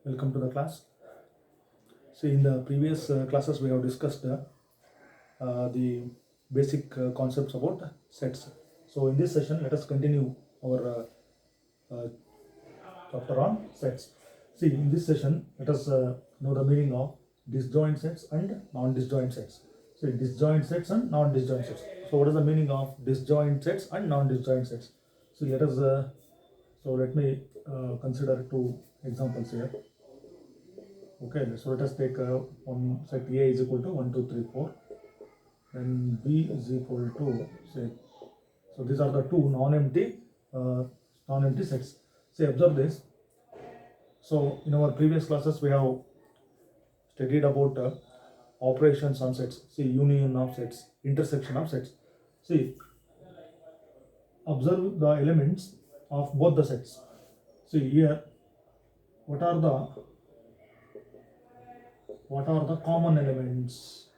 Welcome to the class. See, in the previous classes, we have discussed the basic concepts about sets. So, in this session, let us continue our chapter on sets. See, in this session, let us know the meaning of disjoint sets and non-disjoint sets. See, disjoint sets and non-disjoint sets. So, what is the meaning of disjoint sets and non-disjoint sets? So, let me consider two examples here. Okay, so let us take one set A is equal to 1, 2, 3, 4, and B is equal to, say, so these are the two non-empty sets. Say, observe this. So in our previous classes we have studied about operations on sets. See, union of sets, intersection of sets. See, observe the elements of both the sets. See here, what are the common elements?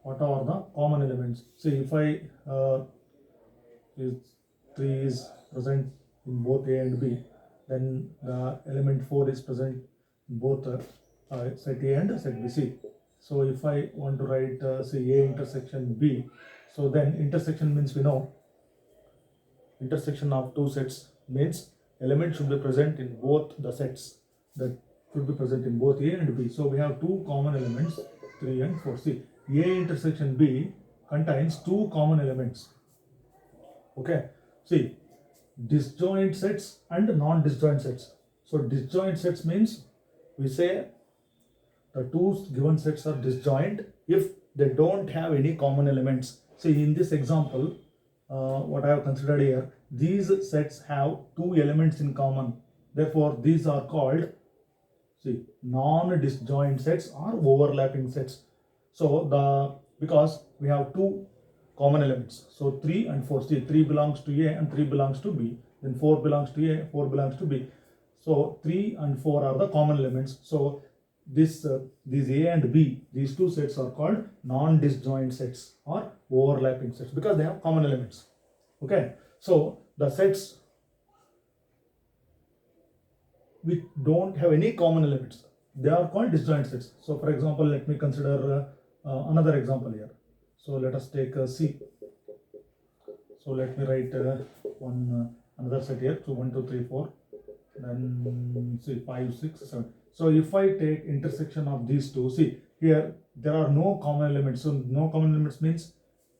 What are the common elements? See, if if 3 is present in both A and B, then the element 4 is present in both set A and set B. See, so if I want to write say A intersection B, so then intersection means we know intersection of two sets means element should be present in both the sets, that should be present in both A and B. So we have two common elements, 3 and 4. See, A intersection B contains two common elements. Okay, see, disjoint sets and non-disjoint sets. So disjoint sets means we say the two given sets are disjoint if they don't have any common elements. See, in this example, what I have considered here, these sets have two elements in common. Therefore, these are called, see, non-disjoint sets or overlapping sets. So because we have two common elements, so 3 and 4. See, 3 belongs to A and 3 belongs to B. Then 4 belongs to A, 4 belongs to B. So 3 and 4 are the common elements. So these A and B, these two sets are called non-disjoint sets or overlapping sets because they have common elements. Okay, so the sets which don't have any common elements, they are called disjoint sets. So for example, let me consider another example here. So let us take C. So let me write another set here. So 1, 2, 3, 4. Then see 5, 6, 7. So if I take intersection of these two, see here there are no common elements. So no common elements means,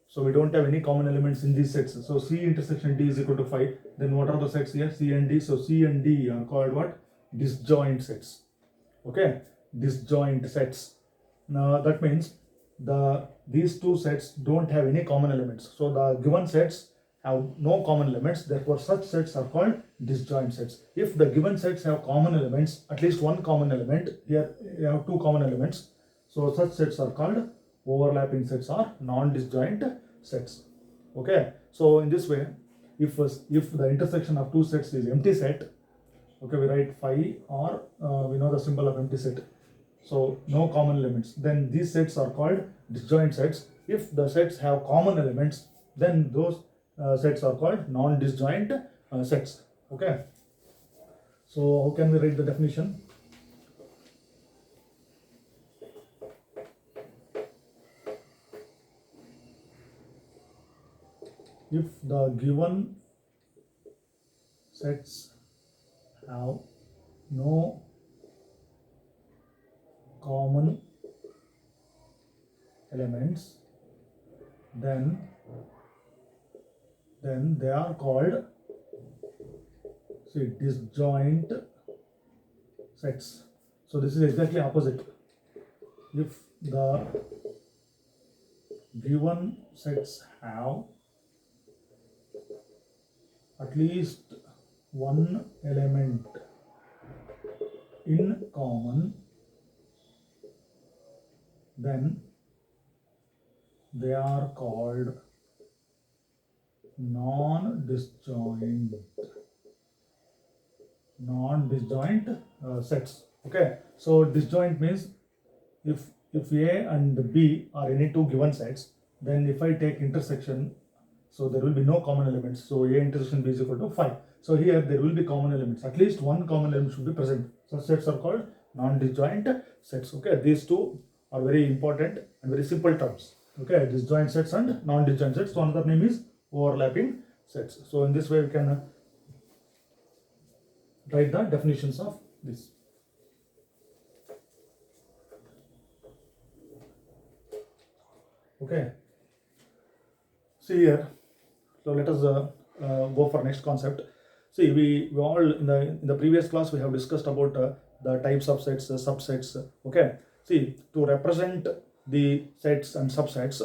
so we don't have any common elements in these sets. So C intersection D is equal to 5. Then what are the sets here? C and D. So C and D are called what? Disjoint sets. Okay, disjoint sets. Now that means these two sets don't have any common elements. So the given sets have no common elements, therefore such sets are called disjoint sets. If the given sets have common elements, at least one common element, here you have two common elements, so such sets are called overlapping sets or non-disjoint sets. Okay, so in this way, if the intersection of two sets is empty set, okay, we write phi, or we know the symbol of empty set, so no common elements, then these sets are called disjoint sets. If the sets have common elements, then those sets are called non-disjoint sets. Okay, so how can we write the definition? If the given sets have no common elements, then they are called, see, disjoint sets. So this is exactly opposite. If the given sets have at least one element in common, then they are called non-disjoint sets. Okay, so disjoint means if A and B are any two given sets, then if I take intersection, So there will be no common elements. So A intersection B is equal to 5. So here there will be common elements. At least one common element should be present. Such sets are called non-disjoint sets. Okay, these two are very important and very simple terms. Okay, disjoint sets and non-disjoint sets. So another name is overlapping sets. So in this way we can write the definitions of this. Okay. See here. So let us go for next concept. See, we all in the previous class we have discussed about the types of sets, subsets. Okay. See, to represent the sets and subsets,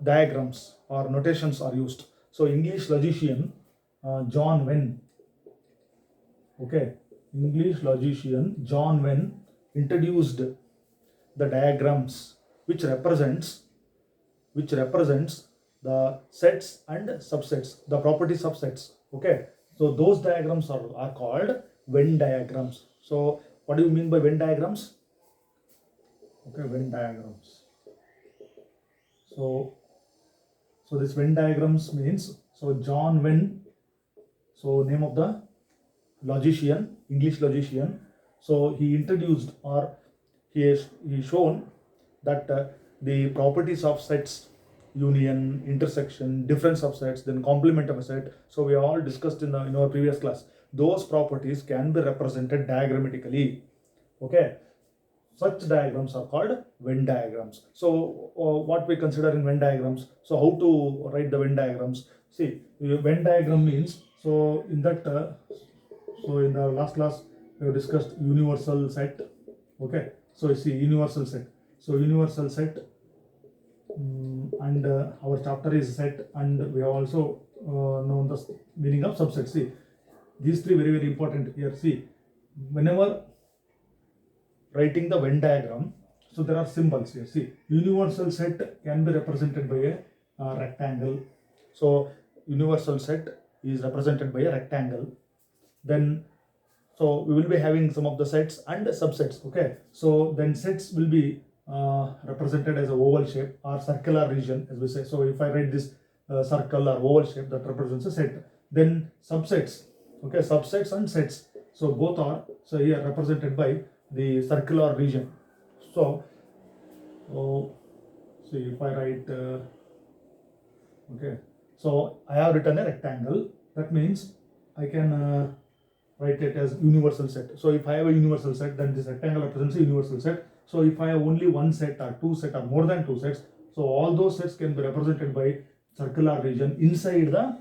diagrams or notations are used. So English logician John Venn. Okay, English logician John Venn introduced the diagrams which represents the sets and subsets, the properties of sets. Okay, so those diagrams are called Venn diagrams. So what do you mean by Venn diagrams? Okay, Venn diagrams. So this Venn diagrams means, so John Venn, so name of the logician, English logician. So he introduced, or he shown that the properties of sets, union, intersection, different subsets, then complement of a set. So we all discussed in our previous class. Those properties can be represented diagrammatically. Okay, such diagrams are called Venn diagrams. So what we consider in Venn diagrams. So how to write the Venn diagrams? See, Venn diagram means, so in that so in the last class we have discussed universal set. Okay, so you see universal set. So universal set, and our chapter is set, and we have also known the meaning of subset. See, these three very important here. See, whenever writing the Venn diagram, so there are symbols here. See, universal set can be represented by a rectangle. So universal set is represented by a rectangle. Then so we will be having some of the sets and subsets. Okay, so then sets will be represented as a oval shape or circular region, as we say. So if I write this circle or oval shape, that represents a set. Then subsets, okay, subsets and sets, so both are, so here represented by the circular region. So see, if I write okay, so I have written a rectangle. That means I can write it as universal set. So if I have a universal set, then this rectangle represents a universal set. So if I have only one set or two set or more than two sets, so all those sets can be represented by circular region inside the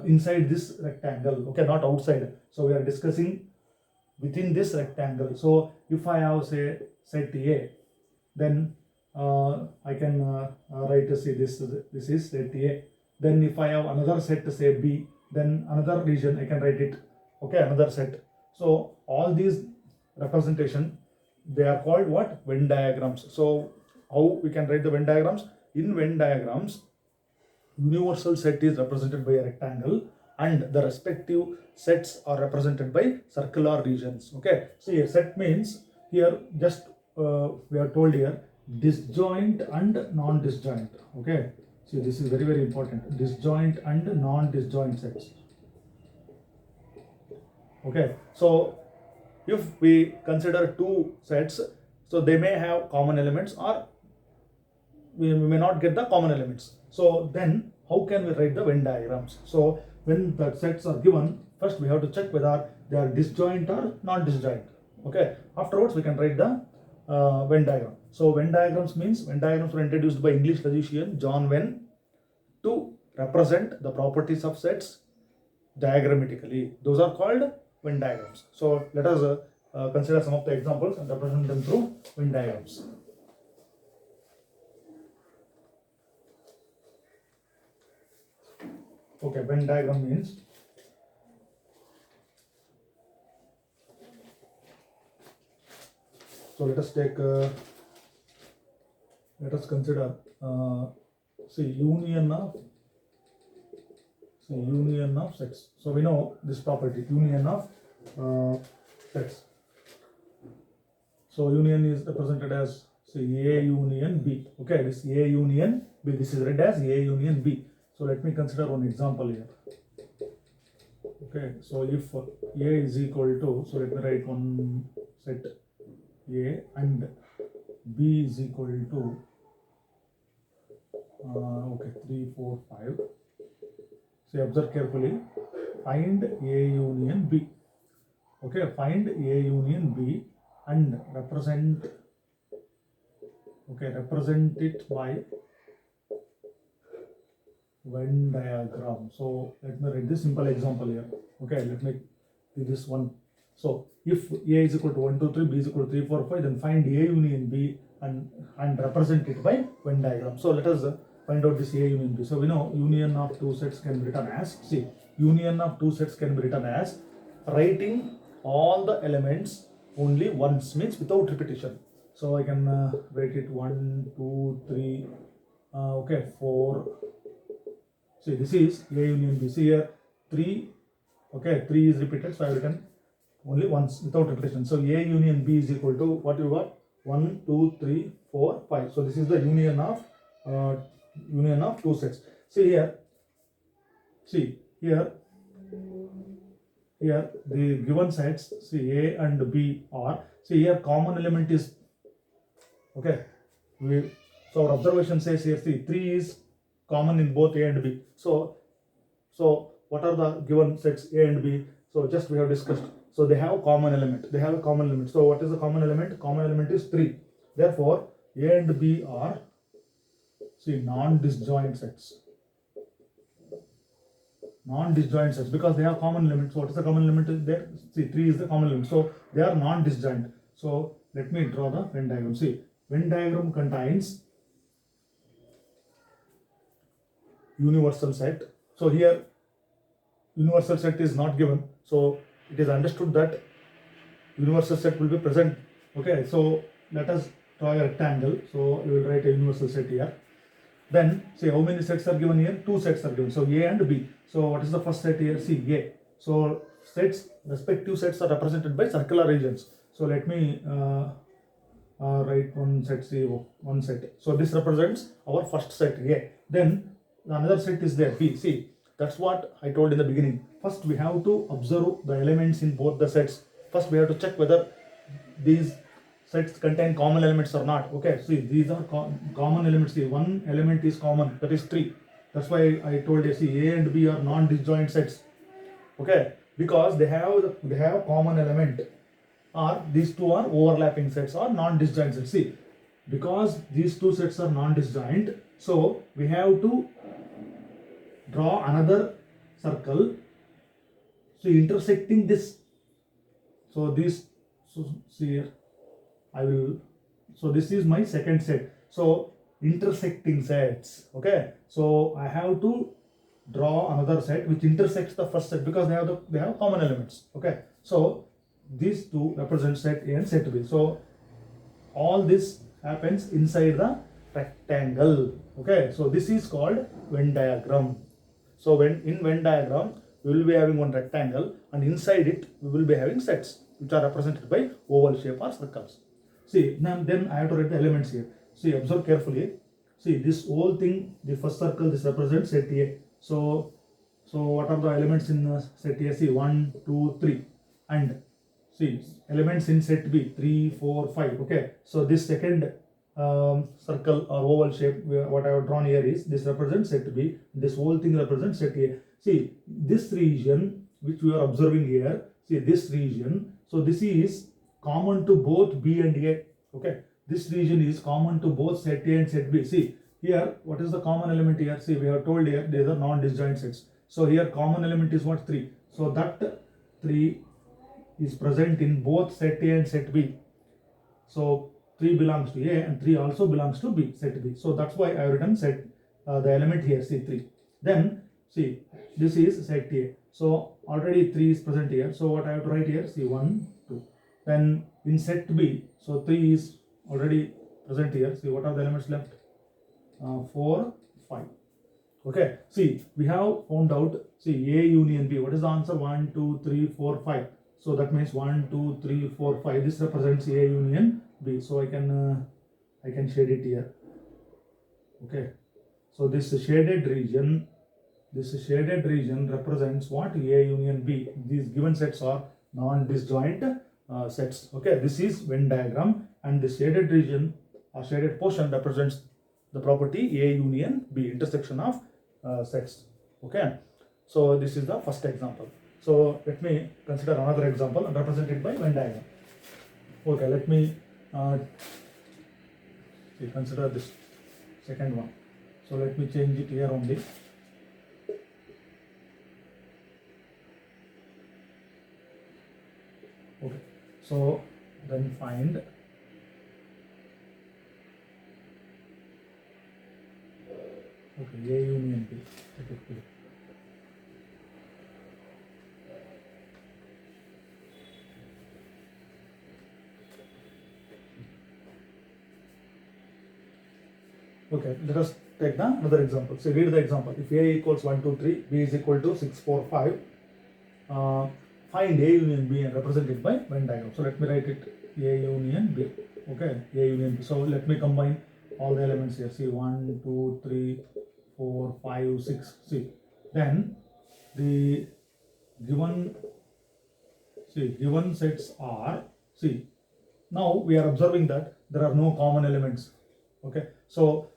inside this rectangle. Okay, not outside. So we are discussing within this rectangle. So if I have, say, set A, then I can write, say, this is set A. Then if I have another set, say B, then another region I can write it. Okay, another set. So all these representation, they are called what? Venn diagrams. So how we can write the Venn diagrams? In Venn diagrams, universal set is represented by a rectangle and the respective sets are represented by circular regions. Okay, see, a set means here just we are told here disjoint and non-disjoint. Okay, see, this is very important, disjoint and non-disjoint sets. Okay, so if we consider two sets, so they may have common elements or we may not get the common elements. So then how can we write the Venn diagrams? So when the sets are given, first we have to check whether they are disjoint or non-disjoint. Okay, afterwards we can write the Venn diagram. So Venn diagrams means, Venn diagrams were introduced by English logician John Venn to represent the properties of sets diagrammatically. Those are called Venn diagrams. So let us consider some of the examples and represent them through Venn diagrams. Okay, Venn diagram means, so let us take let us consider see union of sets. So we know this property, union of sets. So union is represented as So A union B. Okay, this A union B. This is read as A union B. So let me consider one example here. Okay, so if A is equal to, so let me write one set A and B is equal to okay 3, 4, 5. So observe carefully. Find A union B. Okay, find A union B and represent it by Venn diagram. So let me write this simple example here. Okay, let me do this one. So if A is equal to 1, 2, 3, B is equal to 3, 4, 5, then find A union B and represent it by Venn diagram. So let us find out this A union B. So we know union of two sets can be written as, union of two sets can be written as writing all the elements only once, means without repetition. So I can write it 1, 2, 3, okay, 4. See, this is A union B. See here, 3, okay, 3 is repeated, so I have written only once without repetition. So A union B is equal to what you got? 1, 2, 3, 4, 5. So this is the union of two sets. See here, here the given sets, see A and B are, see here common element is, okay, so our observation says here, see 3 is common in both A and B. So what are the given sets A and B? So just we have discussed. So they have a common element. So what is the common element? Common element is 3. Therefore, A and B are, see, non-disjoint sets. Non-disjoint sets because they have common element. So what is the common element there? See, 3 is the common element. So they are non-disjoint. So let me draw the Venn diagram. See, Venn diagram contains universal set. So here universal set is not given, so it is understood that universal set will be present. Okay, so let us draw a rectangle. So we will write a universal set here. Then see how many sets are given here? 2 sets are given. So A and B. So what is the first set here? See, A. So sets, respective sets are represented by circular regions. So let me write one set, say one set. So this represents our first set A. Then another set is there, B. See, that's what I told in the beginning. First we have to observe the elements in both the sets. First we have to check whether these sets contain common elements or not. Okay, see, these are common elements. See, one element is common, that is 3. That's why I told you, see, A and B are non-disjoint sets. Okay, because they have a common element, or these two are overlapping sets or non-disjoint sets. See, because these two sets are non-disjoint, so we have to draw another circle, so intersecting this. So this, so see here, I will, so this is my second set. So intersecting sets. Okay, so I have to draw another set which intersects the first set because they have common elements. Okay, so these two represent set A and set B. So all this happens inside the rectangle. Okay, so this is called Venn diagram. So when in Venn diagram we will be having one rectangle, and inside it we will be having sets which are represented by oval shape or circles. See, now then I have to write the elements here. See, observe carefully. See, this whole thing, the first circle, this represents set A. So what are the elements in set A? See, 1, 2, 3, and see elements in set B, 3, 4, 5. Okay, so this second circle or oval shape, what I have drawn here is, this represents set B. This whole thing represents set A. See, this region which we are observing here, see this region, so this is common to both B and A. Okay, this region is common to both set A and set B. See here, what is the common element here? See, we have told here these are non-disjoint sets. So here common element is what? 3. So that 3 is present in both set A and set B. So 3 belongs to A and 3 also belongs to B, set B. So that's why I have written set the element here, see 3. Then see, this is set A. So already 3 is present here. So what I have to write here? See, 1, 2. Then in set B, so 3 is already present here. See, what are the elements left? 4, 5. Okay, see, we have found out, see, A union B. What is the answer? 1, 2, 3, 4, 5. So that means 1, 2, 3, 4, 5. This represents A union B. So I can I can shade it here. Okay, so this shaded region represents what? A union B. These given sets are non-disjoint sets. Okay, this is Venn diagram, and the shaded region or shaded portion represents the property A union B, intersection of sets. Okay, so this is the first example. So let me consider another example represented by Venn diagram. Okay, let me consider this second one. So let me change it here only. Okay, so then find A union B. Okay, let us take another example. So read the example. If A equals 1, 2, 3, B is equal to 6, 4, 5. Find A union B and represent it by Venn diagram. So let me write it A union B. Okay, A union B. So let me combine all the elements here. See, 1, 2, 3, 4, 5, 6. See, then the given sets are, see, now we are observing that there are no common elements. Okay, so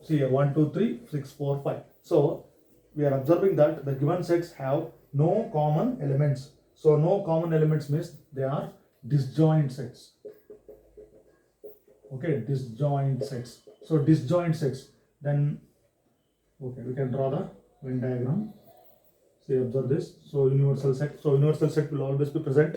see here 1, 2, 3, 6, 4, 5. So we are observing that the given sets have no common elements. So no common elements means they are disjoint sets. Okay, disjoint sets. So disjoint sets, then okay, we can draw the Venn diagram. See, observe this. So universal set. So universal set will always be present.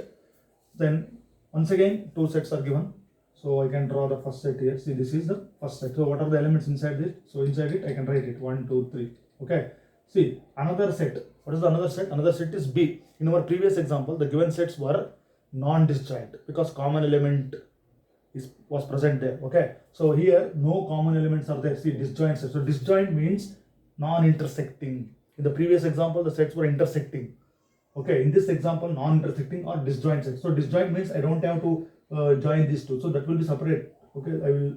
Then once again two sets are given. So I can draw the first set here. See, this is the first set. So what are the elements inside this? So inside it I can write it 1, 2, 3. Okay. See, another set. What is the another set? Another set is B. In our previous example, the given sets were non-disjoint because common element was present there. Okay. So here no common elements are there. See, disjoint sets. So disjoint means non-intersecting. In the previous example, the sets were intersecting. Okay. In this example, non-intersecting or disjoint sets. So disjoint means I don't have to join these two. So that will be separate. Okay. I will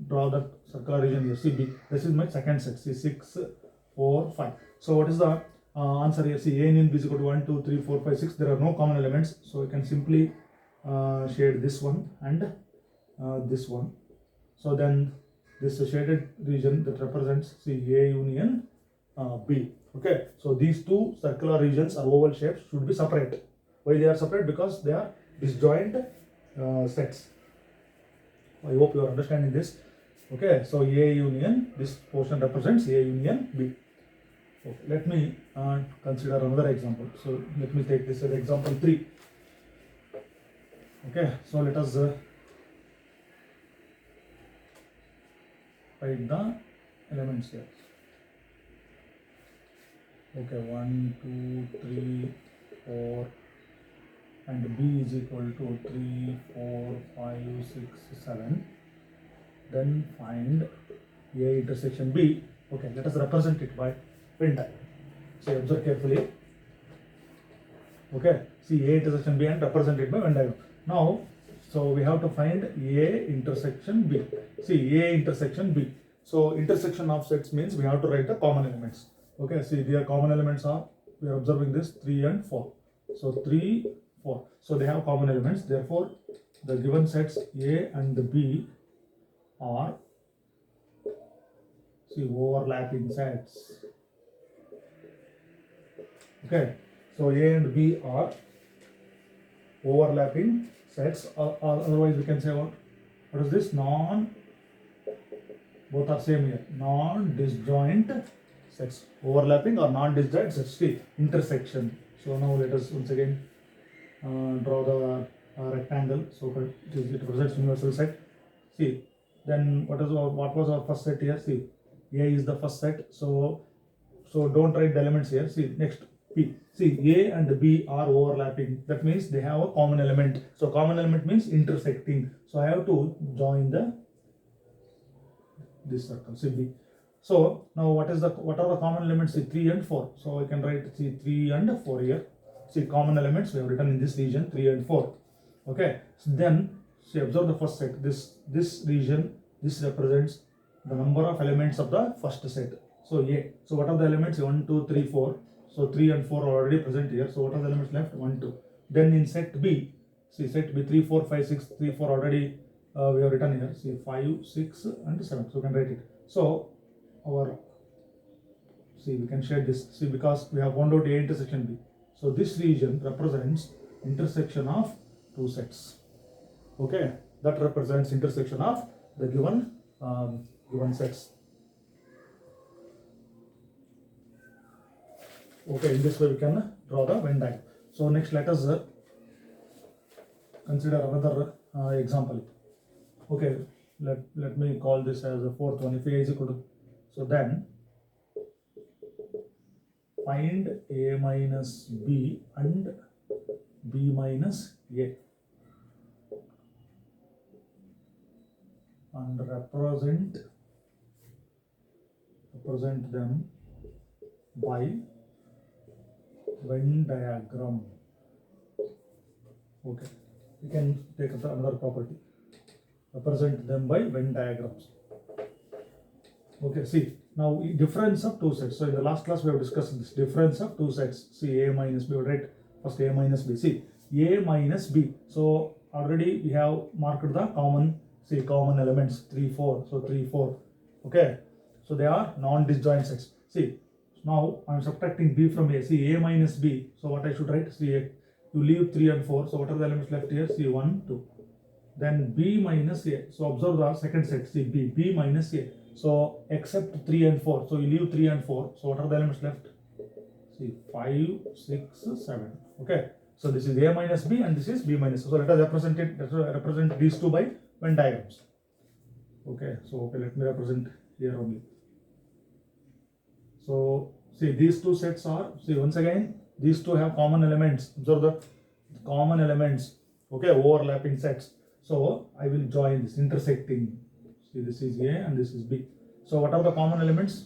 draw the circular region here. See, B. This is my second set. See, 6, 4, 5. So what is the answer here? See, A union B is equal to 1, 2, 3, 4, 5, 6. There are no common elements. So I can simply shade this one and this one. So then this shaded region that represents, see, A union B. Okay. So these two circular regions or oval shapes should be separate. Why they are separate? Because they are disjoint sets. I hope you are understanding this. Okay. So A union, this portion represents A union B. Okay. Let me consider another example. So let me take this as example 3. Okay. So let us write the elements here. Okay, 1, 2, 3, 4, and B is equal to 3, 4, 5, 6, 7. Then find A intersection B. Okay, let us represent it by Venn diagram. So observe carefully. Okay, see A intersection B and represent it by Venn diagram. Now, so we have to find A intersection B. See, A intersection B. So intersection of sets means we have to write the common elements. Okay, see, their common elements are, we are observing this 3 and 4. So 3, 4. So they have common elements. Therefore, the given sets A and B are, see, overlapping sets. Okay, so A and B are overlapping sets, or otherwise we can say what is this? Both are same here. Non-disjoint sets. Overlapping or non-disjoint sets. See, intersection. So now let us once again draw the rectangle. So it represents universal set. See, then what was our first set here? See, A is the first set. So don't write the elements here. See, next B. See, A and B are overlapping. That means they have a common element. So common element means intersecting. So I have to join this circle. See, B. So now what are the common elements? See, 3 and 4. So I can write, see, 3 and 4 here. See, common elements we have written in this region 3 and 4. Okay. So then see, observe the first set. This region, this represents the number of elements of the first set. So A. So what are the elements? 1, 2, 3, 4. So 3 and 4 are already present here. So what are the elements left? 1, 2. Then in set B, see set B 3, 4, 5, 6, 3, 4 already we have written here. See 5, 6 and 7. So we can write it. So our, see we can shade this. See, because we have found out A intersection B. So this region represents intersection of two sets. Okay, that represents intersection of the given sets. Okay, in this way we can draw the Venn diagram. So next let us consider another example. Okay, let me call this as a fourth one. If A is equal to, so then find A minus B and B minus A and represent them by Venn diagram. Okay, we can take another property. Represent them by Venn diagrams. Okay, see, now difference of two sets. So in the last class we have discussed this difference of two sets. See, A minus B, we will write first A minus B. See, A minus B. So already we have marked the common, see, common elements 3, 4. So 3, 4. Okay, so they are non-disjoint sets. See, now I am subtracting B from A. See, A minus B. So what I should write? See, you leave 3 and 4. So what are the elements left here? See, 1, 2. Then B minus A. So observe the second set. See, B minus A. So except 3 and 4. So you leave 3 and 4. So what are the elements left? See, 5, 6, 7. Okay. So this is A minus B and this is B minus A. So let us represent these two by Venn diagrams. Okay. So okay, let me represent here only. So see, these two sets are, see, once again these two have common elements. Observe the common elements. Okay, overlapping sets. So I will join this, intersecting. See, this is A and this is B. So what are the common elements?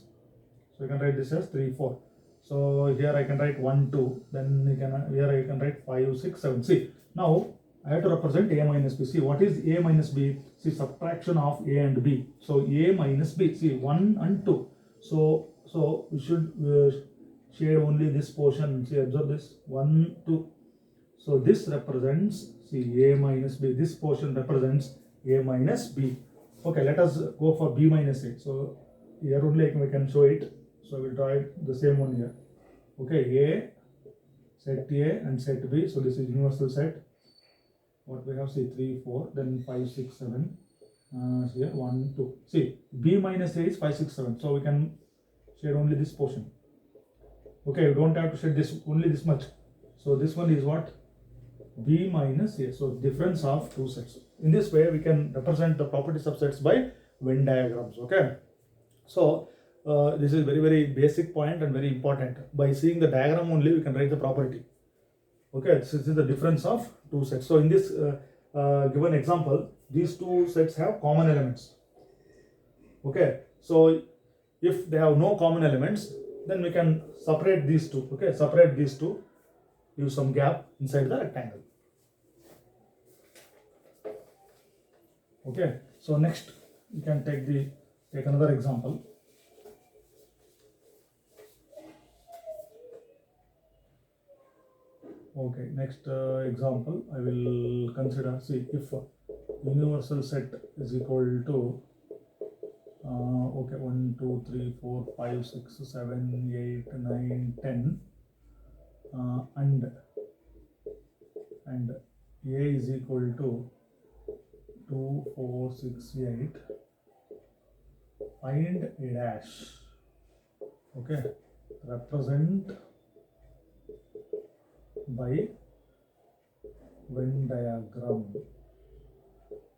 So you can write this as 3, 4. So here I can write 1, 2. Then here I can write 5, 6, 7. See, now I have to represent A minus B. See, what is A minus B? See, subtraction of A and B. So A minus B. See, 1 and 2. So we should shade only this portion. See, observe this 1, 2. So this represents, see, A minus B. This portion represents A minus B. Okay, let us go for B minus A. So here only we can show it. So we will draw it the same one here. Okay, A, set A and set B. So this is universal set. What we have, see, 3, 4, then 5, 6, 7. Here 1, 2. See, B minus A is 5, 6, 7. So we can shade only this portion. Okay, you don't have to shade this, only this much. So this one is what? B minus A. So difference of two sets. In this way we can represent the properties of sets by Venn diagrams. Okay, so this is very basic point and very important. By seeing the diagram only we can write the property. Okay, this is the difference of two sets. So in this given example, these two sets have common elements. Okay, so if they have no common elements, then we can separate these two. Okay, separate these two, use some gap inside the rectangle. Okay, so next we can take another example. Okay, next example I will consider. See, if universal set is equal to okay, 1, 2, 3, 4, 5, 6, 7, 8, 9, 10 and A is equal to 2, 4, 6, 8, find A dash. Okay, represent by Venn diagram.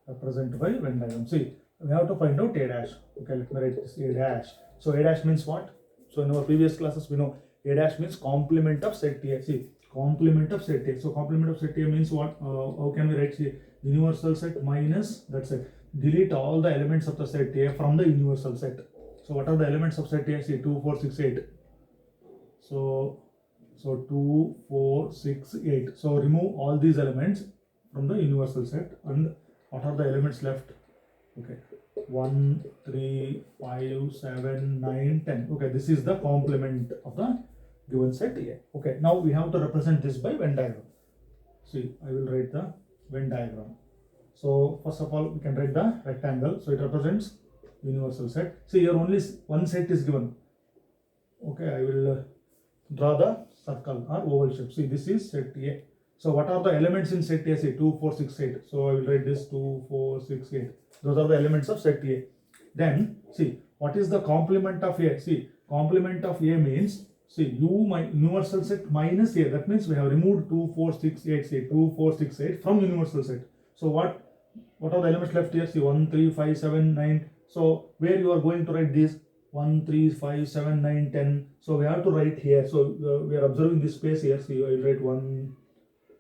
Represent by Venn diagram. See, we have to find out A dash. Okay, let me write this A dash. So A dash means what? So in our previous classes we know A dash means complement of set A. See, complement of set A. So complement of set A means what? How can we write? See, universal set minus, that's it. Delete all the elements of the set A from the universal set. So what are the elements of set A? See, 2, 4, 6, 8. So 2, 4, 6, 8. So remove all these elements from the universal set and what are the elements left? Okay, 1, 3, 5, 7, 9, 10. Okay, this is the complement of the given set A. Okay, now we have to represent this by Venn diagram. See, I will write the Venn diagram. So first of all, we can write the rectangle. So it represents universal set. See, here only one set is given. Okay, I will draw the circle or oval shape. See, this is set A. So what are the elements in set A? Say 2, 4, 6, 8. So I will write this 2, 4, 6, 8. Those are the elements of set A. Then see, what is the complement of A? See, complement of A means, see, universal set minus A. That means we have removed 2, 4, 6, 8. Say 2, 4, 6, 8 from universal set. So what are the elements left here? See, 1, 3, 5, 7, 9. So where you are going to write these? 1, 3, 5, 7, 9, 10. So we have to write here. So we are observing this space here. See, I will write 1,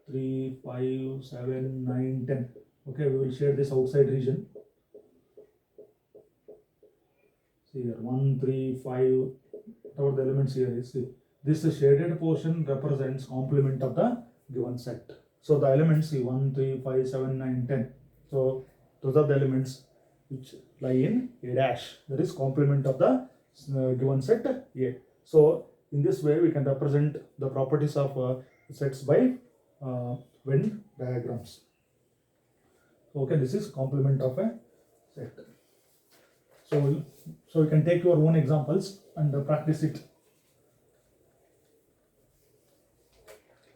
3, 5, 7, 9, 10. Okay, we will share this outside region. See here, 1, 3, 5, whatever the elements here is. See, this shaded portion represents complement of the given set. So the elements, see, 1, 3, 5, 7, 9, 10. So those are the elements which lie in A dash. That is complement of the given set A. So in this way, we can represent the properties of sets by Venn diagrams. Okay, this is complement of a set. So you can take your own examples and practice it.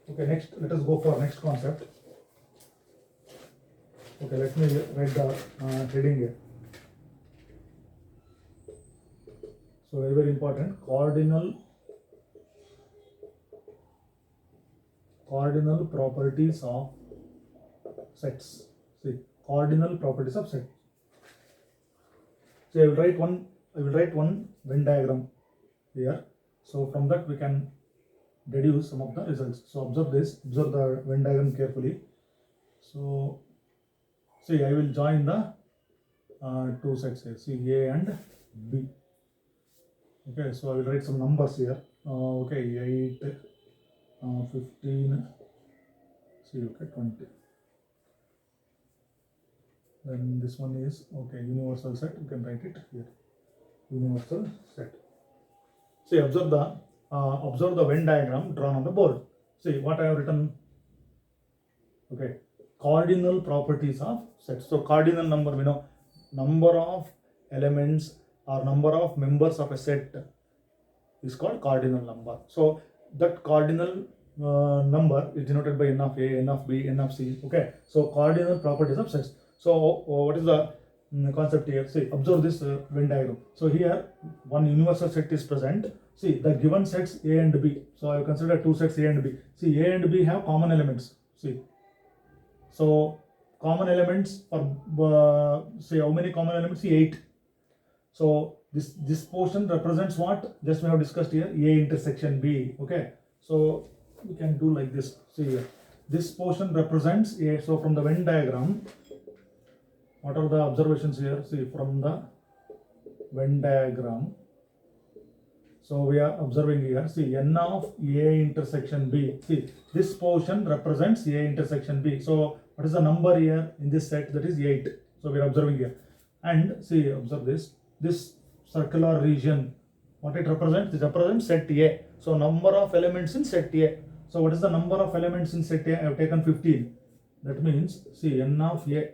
Okay, next let us go for next concept. Okay, let me write the heading here. So very important, cardinal properties of sets. See, cardinal properties of sets. So I will write one Venn diagram here. So from that we can deduce some of the results. So observe the Venn diagram carefully. So see, I will join the two sets here. See, A and B. Okay, so I will write some numbers here. Okay, 8, 15. See, okay, 20. Then this one is, okay, universal set. You can write it here. Universal set. See, observe the Venn diagram drawn on the board. See what I have written. Okay, cardinal properties of sets. So cardinal number, we know, number of elements or number of members of a set is called cardinal number. So that cardinal number is denoted by n of A, n of B, n of C. Okay, so cardinal properties of sets. So what is the concept here? See, observe this Venn diagram. So here one universal set is present. See, the given sets A and B. So I have considered two sets A and B. See, A and B have common elements. See, so common elements for say how many common elements? See, 8. So this portion represents what? Just we have discussed here, A intersection B. Okay, so we can do like this. See here, this portion represents A. So from the Venn diagram, what are the observations here? See, from the Venn diagram, so we are observing here, see, n of A intersection B. See, this portion represents A intersection B. So what is the number here in this set? That is 8. So we are observing here. And see, observe this circular region, what it represents? It represents set A. So number of elements in set A. So what is the number of elements in set A? I have taken 15. That means, see, n of A.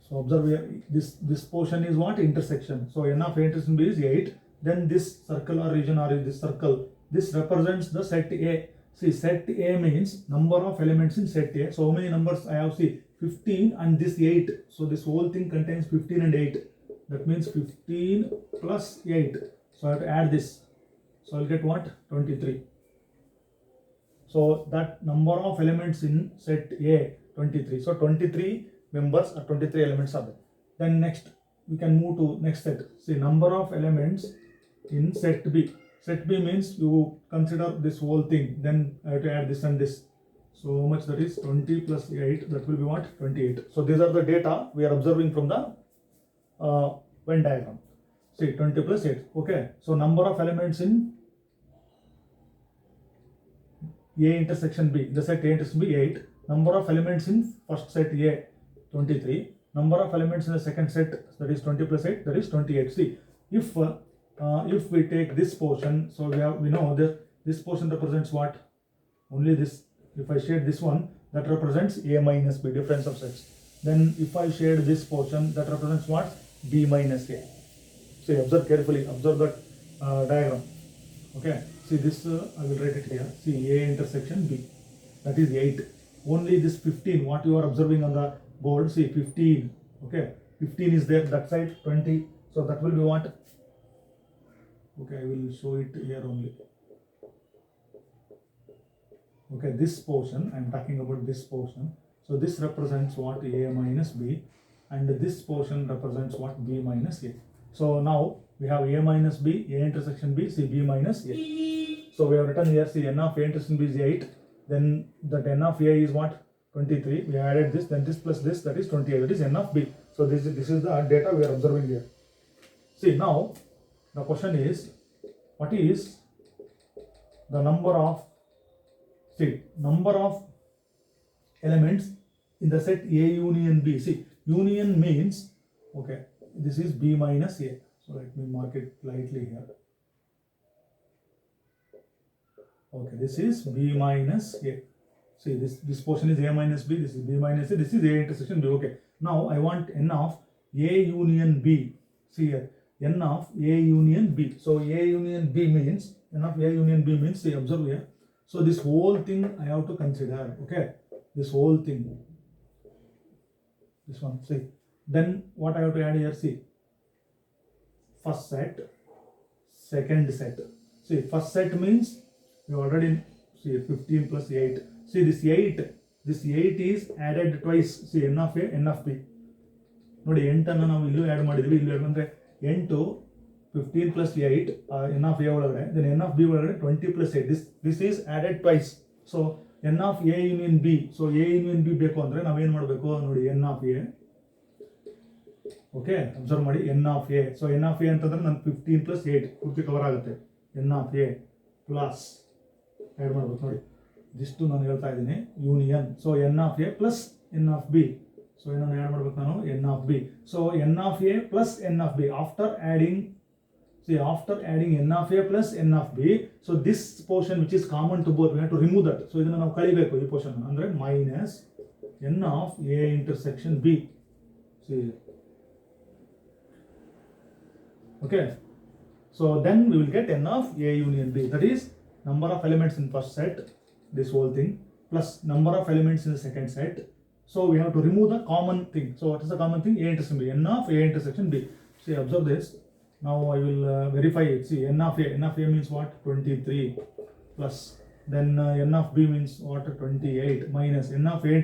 So observe here, this portion is what? Intersection. So n of A intersection B is 8. Then this circular region or this circle, this represents the set A. See, set A means number of elements in set A. So how many numbers I have? See, 15 and this 8. So this whole thing contains 15 and 8. That means 15 plus 8. So I have to add this. So I'll get what? 23. So that number of elements in set A, 23. So 23 members or 23 elements are there. Then next we can move to next set. See, number of elements in set B. Set B means you consider this whole thing, then I have to add this and this. So how much that is? 20 plus 8, that will be what? 28. So these are the data we are observing from the Venn diagram. See, 20 plus 8. Okay, so number of elements in A intersection B, the set A intersection B 8, number of elements in first set A 23, number of elements in the second set, that is 20 plus 8, that is 28. See, if we take this portion, so we know that this portion represents what? Only this. If I shade this one, that represents A minus B, difference of sets. Then if I shade this portion, that represents what? B minus A. See, observe carefully, observe that diagram. Okay, see this, I will write it here. See, A intersection B, that is 8. Only this 15, what you are observing on the board, see 15, okay, 15 is there, that side 20, so that will be what? Okay, I will show it here only. Okay, this portion, I am talking about this portion. So this represents what? A minus B, and this portion represents what? B minus A. So now we have A minus B, A intersection B, see B minus A. So we have written here, see n of A intersection B is 8, then that n of A is what? 23. We added this, then this plus this, that is 28. That is n of B. So this is the data we are observing here. See, now the question is, what is the number of elements in the set A union B? See, union means, okay, this is B minus A. So let me mark it lightly here. Okay, this is B minus A. See, this portion is A minus B, this is B minus A, this is A intersection B. Okay, now I want n of A union B. See here, n of A union B. So A union B means, n of A union B means, see, observe here. So this whole thing I have to consider, okay, this whole thing, this one, see. Then what I have to add here, see, first set, second set. See, first set means we already see 15 plus 8. See, this 8 is added twice. See, n of A, n of B. ನೋಡಿ 8 ನಾವು ಇಲ್ಲೂ add ಮಾಡಿದ್ವಿ, ಇಲ್ಲೂ add ಅಂದರೆ 8 15 plus 8 n of A ಒಳಗಡೆ, then n of B ಒಳಗಡೆ 20 plus 8. This is added twice. So n of A union B. So A union B ಬೇಕು ಅಂದರೆ ನಾವೇನು ಮಾಡಬೇಕು ನೋಡಿ, n of A. Okay, observe ಮಾಡಿ, n of A. So n of A ಅಂತಂದ್ರೆ ನನ್ನ 15 plus 8 ಪೂರ್ತಿ ಕವರ್ ಆಗುತ್ತೆ. n of A plus add ಮಾಡ್ಬೇಕು ನೋಡಿ, ಇದಿಷ್ಟು ನಾನು ಹೇಳ್ತಾ ಇದ್ದೀನಿ, union. So n of A plus n of B. So ಏನನ್ನು ಆ್ಯಡ್ ಮಾಡ್ಬೇಕು ನಾನು, n of B. So n of A plus n of B after adding n of A plus n of B. So this portion which is common to both, we have to remove that. So ಇದನ್ನು ನಾವು ಕಳಿಬೇಕು, ಈ portion ಅಂದರೆ minus n of A intersection B. See, okay, so then we will get n of A union B, that is number of elements in first set, this whole thing, plus number of elements in the second set. So we have to remove the common thing. So what is the common thing? A intersection B, n of A intersection B. See, observe this. Now I will verify it. See, n of A means what? 23 plus, then n of B means what? 28 minus n of A